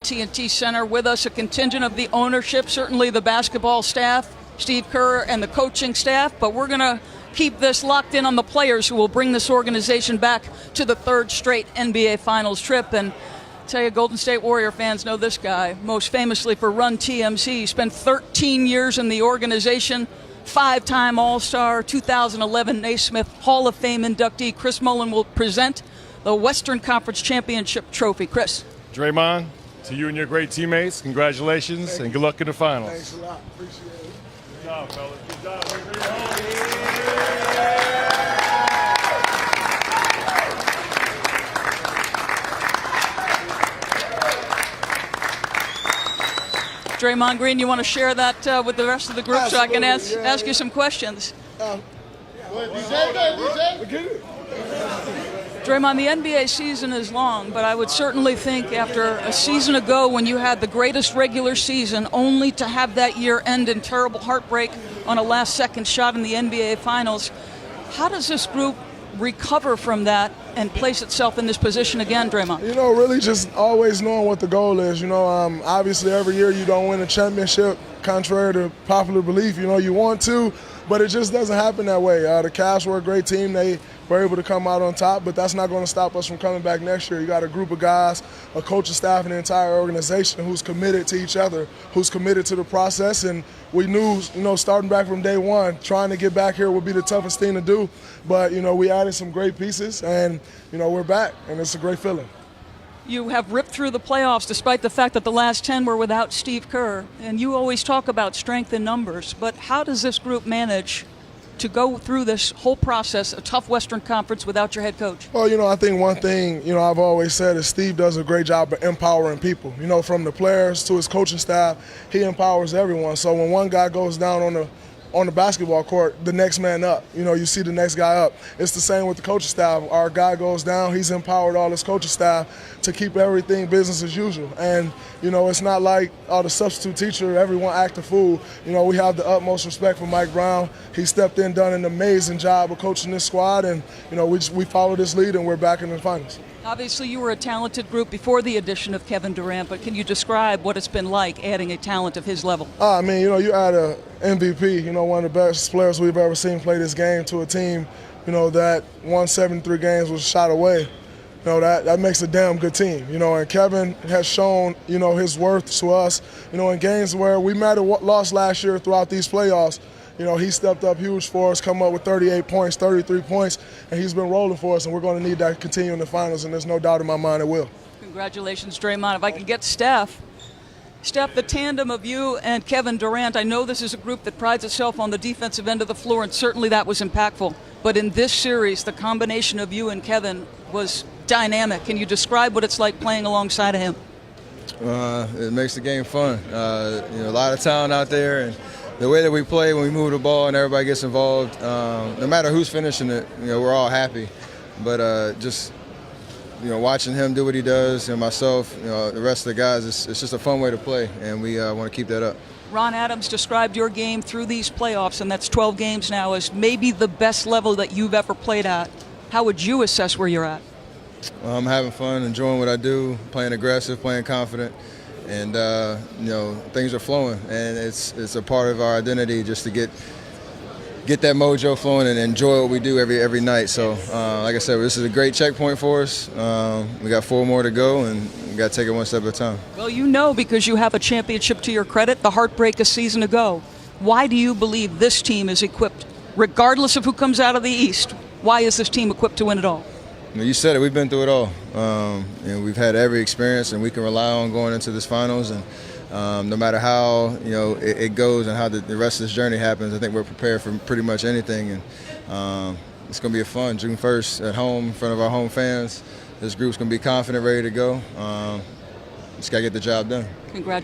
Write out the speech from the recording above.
T&T Center with us, a contingent of the ownership, certainly the basketball staff, Steve Kerr and the coaching staff, but we're going to keep this locked in on the players who will bring this organization back to the third straight NBA Finals trip. And I tell you, Golden State Warrior fans know this guy, most famously for Run TMC. He spent 13 years in the organization, 5-time All-Star, 2011 Naismith Hall of Fame inductee. Chris Mullin will present the Western Conference Championship trophy. Chris. Draymond, to you and your great teammates, congratulations and good luck in the finals. Thanks a lot. Appreciate it. Good job, fellas. Good job. Draymond Green, you want to share that with the rest of the group so I can ask yeah. you some questions? Draymond, the NBA season is long, but I would certainly think after a season ago when you had the greatest regular season, only to have that year end in terrible heartbreak on a last-second shot in the NBA Finals, how does this group recover from that and place itself in this position again, Draymond? You know, really just always knowing what the goal is. You know, obviously every year you don't win a championship, contrary to popular belief. You know, you want to, but it just doesn't happen that way. The Cavs were a great team. They were able to come out on top, but that's not going to stop us from coming back next year. You got a group of guys, a coaching staff, and an entire organization who's committed to each other, who's committed to the process, and we knew, you know, starting back from day one, trying to get back here would be the toughest thing to do, but, you know, we added some great pieces, and, you know, we're back, and it's a great feeling. You have ripped through the playoffs despite the fact that the last 10 were without Steve Kerr, and you always talk about strength in numbers, but how does this group manage to go through this whole process, a tough Western Conference, without your head coach? Well, you know, I think one thing, you know, I've always said is Steve does a great job of empowering people. You know, from the players to his coaching staff, he empowers everyone. So when one guy goes down on the basketball court, the next man up. You know, you see the next guy up. It's the same with the coaching staff. Our guy goes down, he's empowered all his coaching staff to keep everything business as usual. And, you know, it's not like, the substitute teacher, everyone act a fool. You know, we have the utmost respect for Mike Brown. He stepped in, done an amazing job of coaching this squad, and, you know, we followed his lead, and we're back in the finals. Obviously, you were a talented group before the addition of Kevin Durant, but can you describe what it's been like adding a talent of his level? I mean, you know, you add a MVP, you know, one of the best players we've ever seen play this game to a team, you know, that won 73 games was shot away. You know, that makes a damn good team, you know, and Kevin has shown, you know, his worth to us, you know, in games where we might have lost last year throughout these playoffs. You know, he stepped up huge for us, come up with 38 points, 33 points, and he's been rolling for us, and we're going to need that to continue in the finals, and there's no doubt in my mind it will. Congratulations, Draymond. If I could get Steph, the tandem of you and Kevin Durant, I know this is a group that prides itself on the defensive end of the floor, and certainly that was impactful. But in this series, the combination of you and Kevin was dynamic. Can you describe what it's like playing alongside of him? It makes the game fun. You know, a lot of talent out there, and the way that we play when we move the ball and everybody gets involved, no matter who's finishing it, you know, we're all happy. But just, you know, watching him do what he does, and myself, you know, the rest of the guys, it's just a fun way to play, and we want to keep that up. Ron Adams described your game through these playoffs, and that's 12 games now, as maybe the best level that you've ever played at. How would you assess where you're at? I'm having fun, enjoying what I do, playing aggressive, playing confident. And you know, things are flowing, and it's a part of our identity just to get that mojo flowing and enjoy what we do every night. So like I said, this is a great checkpoint for us. We got 4 more to go, and we got to take it one step at a time. Well, you know, because you have a championship to your credit, the heartbreak a season ago. Why do you believe this team is equipped, regardless of who comes out of the East? Why is this team equipped to win it all? You said it. We've been through it all. And we've had every experience, and we can rely on going into this finals. And no matter how, you know, it goes and how the rest of this journey happens, I think we're prepared for pretty much anything. And it's going to be a fun June 1st at home in front of our home fans. This group's going to be confident, ready to go. Just got to get the job done. Congratulations.